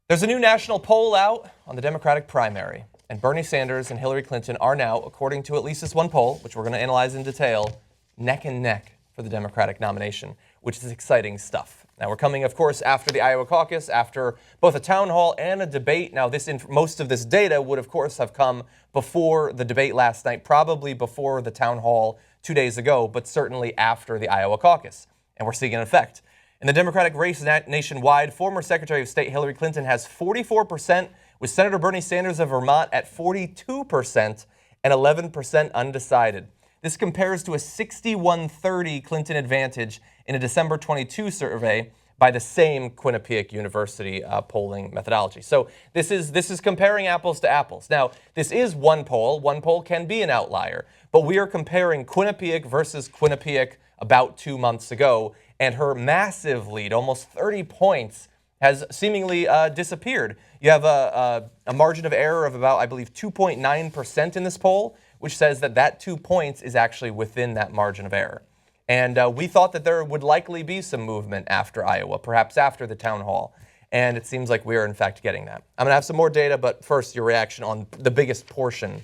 There's a new national poll out on the Democratic primary, and Bernie Sanders and Hillary Clinton are now, according to at least this one poll, which we're going to analyze in detail, neck and neck for the Democratic nomination, which is exciting stuff. Now, we're coming, of course, after the Iowa caucus, after both a town hall and a debate. Now, most of this data would, of course, have come before the debate last night, probably before the town hall 2 days ago, but certainly after the Iowa caucus. And we're seeing an effect. In the Democratic race nationwide, former Secretary of State Hillary Clinton has 44%, with Senator Bernie Sanders of Vermont at 42% and 11% undecided. This compares to a 61-30 Clinton advantage in a December 22 survey by the same Quinnipiac University polling methodology. So this is comparing apples to apples. Now, this is one poll. One poll can be an outlier, but we are comparing Quinnipiac versus Quinnipiac about 2 months ago, and her massive lead, almost 30 points, has seemingly disappeared. You have a margin of error of about, I believe, 2.9% in this poll, which says that 2 points is actually within that margin of error. And we thought that there would likely be some movement after Iowa, perhaps after the town hall. And it seems like we are, in fact, getting that. I'm going to have some more data, but first, your reaction on the biggest portion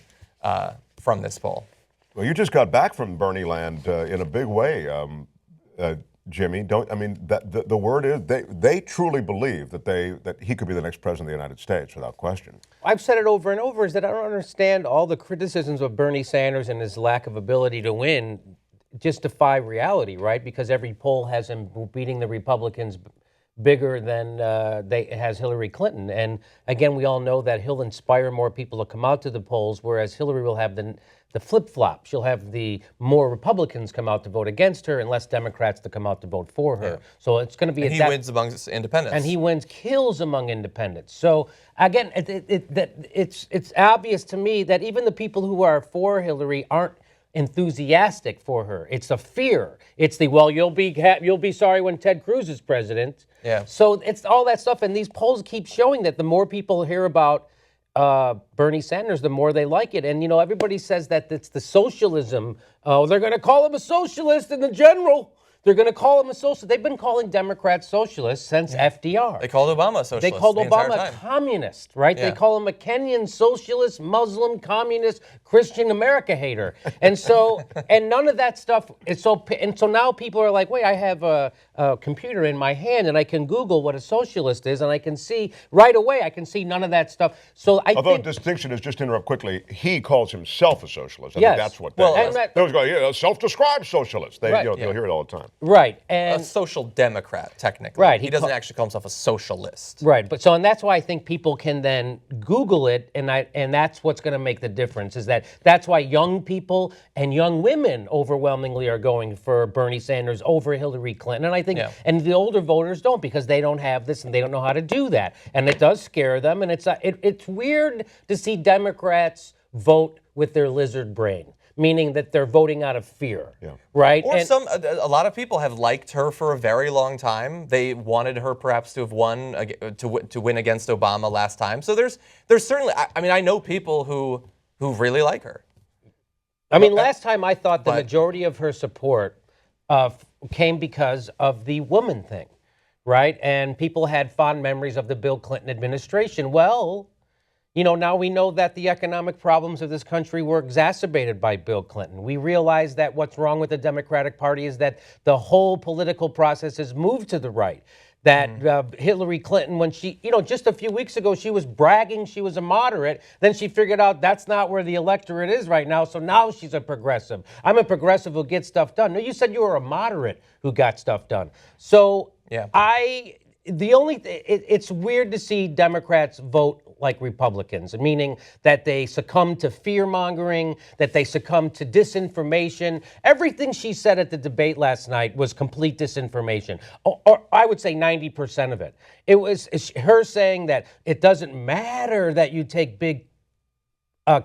from this poll. Well, you just got back from Bernie land in a big way, Jimmy. The word is they truly believe that he could be the next president of the United States without question. I've said it over and over, is that I don't understand all the criticisms of Bernie Sanders and his lack of ability to win just defy reality, right? Because every poll has him beating the Republicans bigger than has Hillary Clinton. And again, we all know that he'll inspire more people to come out to the polls, whereas Hillary will have the flip-flop. She'll have the more Republicans come out to vote against her and less Democrats to come out to vote for her. Yeah. So it's going to be... And he wins amongst independents. And he kills among independents. So again, it's obvious to me that even the people who are for Hillary aren't enthusiastic for her. It's a fear. It's you'll be sorry when Ted Cruz is president. Yeah. So it's all that stuff, and these polls keep showing that the more people hear about Bernie Sanders, the more they like it. And everybody says that it's the socialism. Oh, they're going to call him a socialist in the general. They're going to call him a socialist. They've been calling Democrats socialists since FDR. They called Obama a socialist. They called Obama a communist, right? Yeah. They call him a Kenyan socialist, Muslim, communist, Christian America hater. And so, and none of that stuff is so now people are like, wait, I have a computer in my hand and I can Google what a socialist is and I can see right away, I can see none of that stuff. So Although distinction is, just to interrupt quickly, he calls himself a socialist. I yes. think that's what those go, self-described socialist. Right. You'll hear it all the time. Right. And a social democrat, technically. Right. He doesn't actually call himself a socialist. Right. And that's why I think people can then Google it, and that's what's going to make the difference, is that's why young people and young women overwhelmingly are going for Bernie Sanders over Hillary Clinton. And I think, and the older voters don't, because they don't have this and they don't know how to do that. And it does scare them. And it's weird to see Democrats vote with their lizard brain, meaning that they're voting out of fear, right? Or a lot of people have liked her for a very long time. They wanted her perhaps to have won, to win against Obama last time. So there's certainly, I know people who really like her. I mean, last time I thought the majority of her support came because of the woman thing, right? And people had fond memories of the Bill Clinton administration. Well, now we know that the economic problems of this country were exacerbated by Bill Clinton. We realize that what's wrong with the Democratic Party is that the whole political process has moved to the right. That Hillary Clinton, when she, just a few weeks ago, she was bragging she was a moderate. Then she figured out that's not where the electorate is right now. So now she's a progressive. I'm a progressive who gets stuff done. No, you said you were a moderate who got stuff done. So it's weird to see Democrats vote like Republicans, meaning that they succumb to fear-mongering, that they succumb to disinformation. Everything she said at the debate last night was complete disinformation, or I would say 90% of it. It was her saying that it doesn't matter that you take big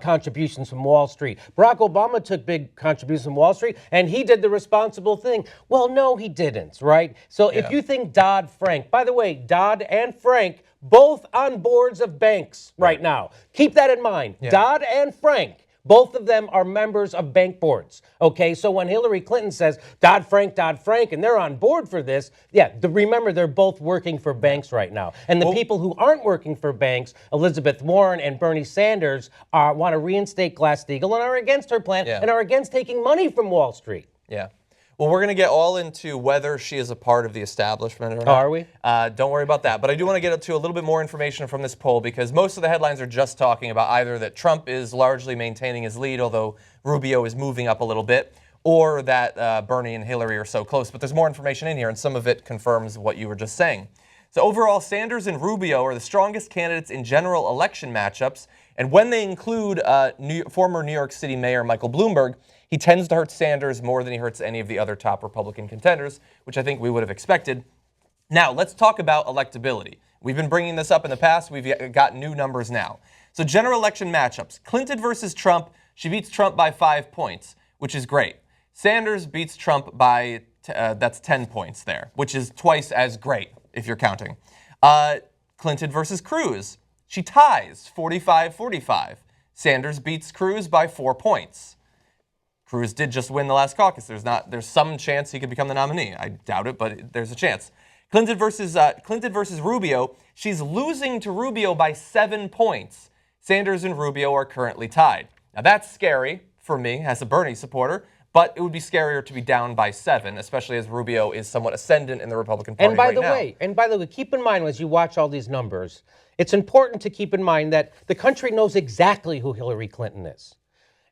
contributions from Wall Street. Barack Obama took big contributions from Wall Street, and he did the responsible thing. Well, no, he didn't, right? So if you think Dodd-Frank, by the way, Dodd and Frank, both on boards of banks right now. Keep that in mind. Yeah. Dodd and Frank, Both of them are members of bank boards. Okay, so when Hillary Clinton says Dodd-Frank, and they're on board for this, remember they're both working for banks right now. And the people who aren't working for banks, Elizabeth Warren and Bernie Sanders, want to reinstate Glass-Steagall and are against her plan and are against taking money from Wall Street. Yeah. Well, we're going to get all into whether she is a part of the establishment or not. Are we? Don't worry about that. But I do want to get into a little bit more information from this poll because most of the headlines are just talking about either that Trump is largely maintaining his lead, although Rubio is moving up a little bit, or that Bernie and Hillary are so close. But there's more information in here, and some of it confirms what you were just saying. So overall, Sanders and Rubio are the strongest candidates in general election matchups. And when they include former New York City Mayor Michael Bloomberg, he tends to hurt Sanders more than he hurts any of the other top Republican contenders, which I think we would have expected. Now, let's talk about electability. We've been bringing this up in the past. We've got new numbers now. So general election matchups. Clinton versus Trump. She beats Trump by 5 points, which is great. Sanders beats Trump by, that's 10 points there, which is twice as great if you're counting. Clinton versus Cruz. She ties 45-45. Sanders beats Cruz by 4 points. Cruz did just win the last caucus. There's some chance he could become the nominee. I doubt it, but there's a chance. Clinton versus Rubio. She's losing to Rubio by 7 points. Sanders and Rubio are currently tied. Now that's scary for me as a Bernie supporter, but it would be scarier to be down by 7, especially as Rubio is somewhat ascendant in the Republican Party right now. And by the way, keep in mind as you watch all these numbers, it's important to keep in mind that the country knows exactly who Hillary Clinton is.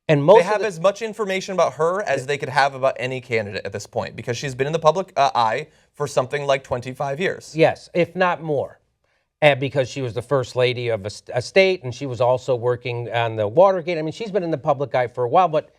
And they have as much information about her as they could have about any candidate at this point because she's been in the public eye for something like 25 years. Yes, if not more. And because she was the first lady of a state and she was also working on the Watergate. I mean, she's been in the public eye for a while, but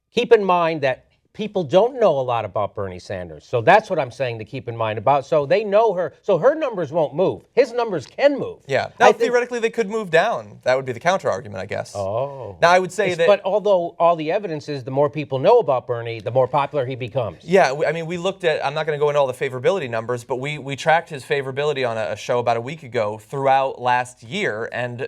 keep in mind that people don't know a lot about Bernie Sanders. So that's what I'm saying to keep in mind about. So they know her. So her numbers won't move. His numbers can move. Yeah. Now, theoretically, they could move down. That would be the counter argument, I guess. Oh. Now, I would say that. But although all the evidence is the more people know about Bernie, the more popular he becomes. Yeah. I mean, we looked at, I'm not going to go into all the favorability numbers, but we tracked his favorability on a show about a week ago throughout last year, and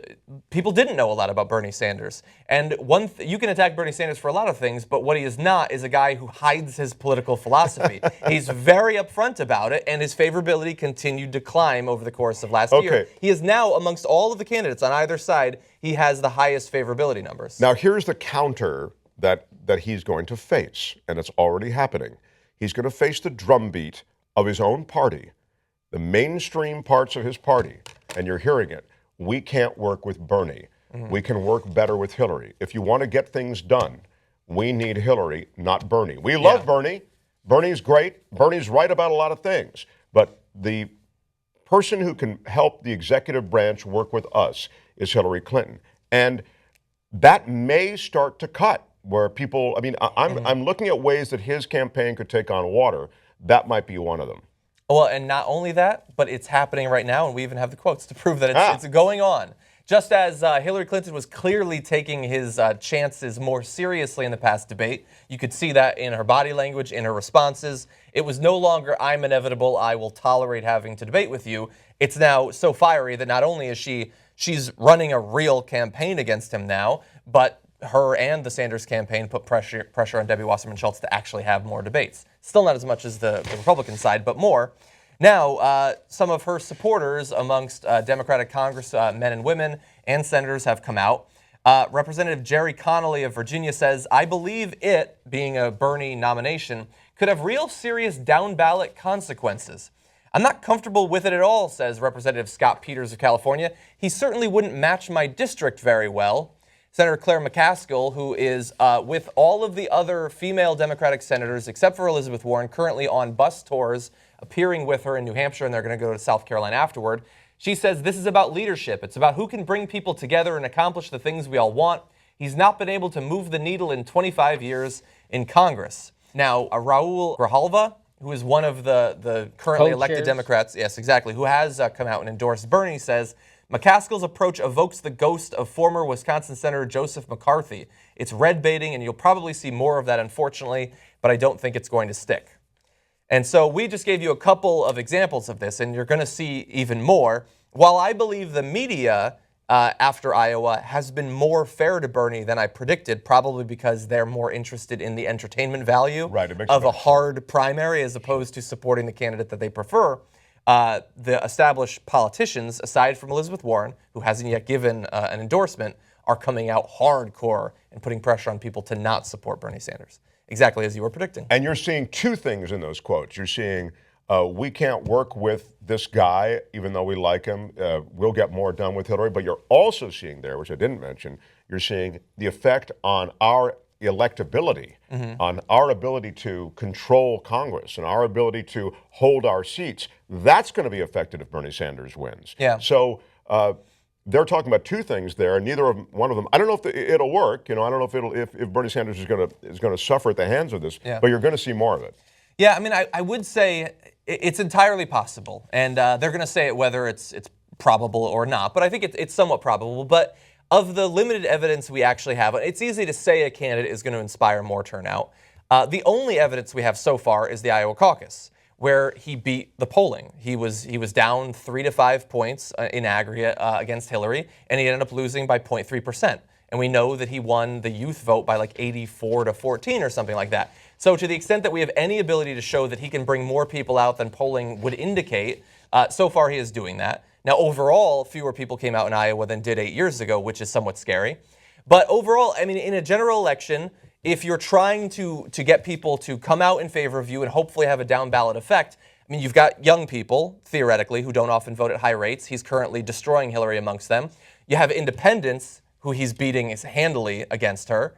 people didn't know a lot about Bernie Sanders. And you can attack Bernie Sanders for a lot of things, but what he is not is a guy who hides his political philosophy. He's very upfront about it, and his favorability continued to climb over the course of last year. He is now, amongst all of the candidates on either side, he has the highest favorability numbers. Now, here's the counter that he's going to face, and it's already happening. He's going to face the drumbeat of his own party, the mainstream parts of his party, and you're hearing it. We can't work with Bernie. We can work better with Hillary. If you want to get things done, we need Hillary, not Bernie. We love Bernie. Bernie's great. Bernie's right about a lot of things. But the person who can help the executive branch work with us is Hillary Clinton. And that may start to cut where people, I mean, I'm looking at ways that his campaign could take on water. That might be one of them. Well, and not only that, but it's happening right now, and we even have the quotes to prove that it's going on. Just as Hillary Clinton was clearly taking his chances more seriously in the past debate, you could see that in her body language, in her responses. It was no longer, I'm inevitable, I will tolerate having to debate with you. It's now so fiery that not only is she's running a real campaign against him now, but her and the Sanders campaign put pressure on Debbie Wasserman Schultz to actually have more debates. Still not as much as the Republican side, but more. Now, some of her supporters amongst Democratic Congress men and women and senators have come out. Representative Jerry Connolly of Virginia says, I believe it, being a Bernie nomination, could have real serious down-ballot consequences. I'm not comfortable with it at all, says Representative Scott Peters of California. He certainly wouldn't match my district very well. Senator Claire McCaskill, who is with all of the other female Democratic senators, except for Elizabeth Warren, currently on bus tours, appearing with her in New Hampshire, and they're going to go to South Carolina afterward. She says this is about leadership. It's about who can bring people together and accomplish the things we all want. He's not been able to move the needle in 25 years in Congress. Now, Raul Grijalva, who is one of the currently elected Democrats, yes, exactly, who has come out and endorsed Bernie, says, McCaskill's approach evokes the ghost of former Wisconsin Senator Joseph McCarthy. It's red baiting, and you'll probably see more of that, unfortunately, but I don't think it's going to stick. And so we just gave you a couple of examples of this, and you're going to see even more. While I believe the media after Iowa has been more fair to Bernie than I predicted, probably because they're more interested in the entertainment value of a hard primary as opposed to supporting the candidate that they prefer. The established politicians, aside from Elizabeth Warren, who hasn't yet given an endorsement, are coming out hardcore and putting pressure on people to not support Bernie Sanders, exactly as you were predicting. And you're seeing two things in those quotes. You're seeing, we can't work with this guy, even though we like him. We'll get more done with Hillary. But you're also seeing there, which I didn't mention, you're seeing the effect on our electability, on our ability to control Congress and our ability to hold our seats. That's going to be affected if Bernie Sanders wins. Yeah. So they're talking about two things there. One of them. I don't know if it'll work. I don't know if Bernie Sanders is going to suffer at the hands of this. Yeah. But you're going to see more of it. Yeah, I mean, I would say it's entirely possible, and they're going to say it whether it's probable or not. But I think it's somewhat probable. But of the limited evidence we actually have, it's easy to say a candidate is going to inspire more turnout. The only evidence we have so far is the Iowa caucus, where he beat the polling. He was down 3 to 5 points in aggregate against Hillary, and he ended up losing by 0.3%. And we know that he won the youth vote by like 84 to 14 or something like that. So to the extent that we have any ability to show that he can bring more people out than polling would indicate, so far he is doing that. Now overall, fewer people came out in Iowa than did 8 years ago, which is somewhat scary. But overall, I mean, in a general election, if you're trying to get people to come out in favor of you and hopefully have a down ballot effect, I mean, you've got young people, theoretically, who don't often vote at high rates. He's currently destroying Hillary amongst them. You have independents, who he's beating handily against her.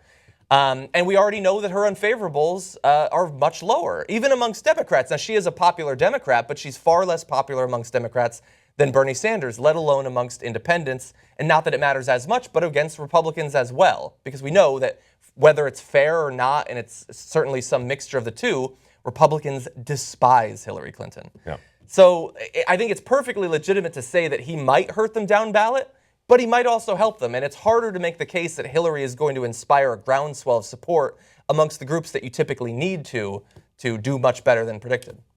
And we already know that her unfavorables are much lower, even amongst Democrats. Now, she is a popular Democrat, but she's far less popular amongst Democrats than Bernie Sanders, let alone amongst independents. And not that it matters as much, but against Republicans as well, because we know that whether it's fair or not, and it's certainly some mixture of the two, Republicans despise Hillary Clinton. Yeah. So I think it's perfectly legitimate to say that he might hurt them down ballot, but he might also help them. And it's harder to make the case that Hillary is going to inspire a groundswell of support amongst the groups that you typically need to do much better than predicted.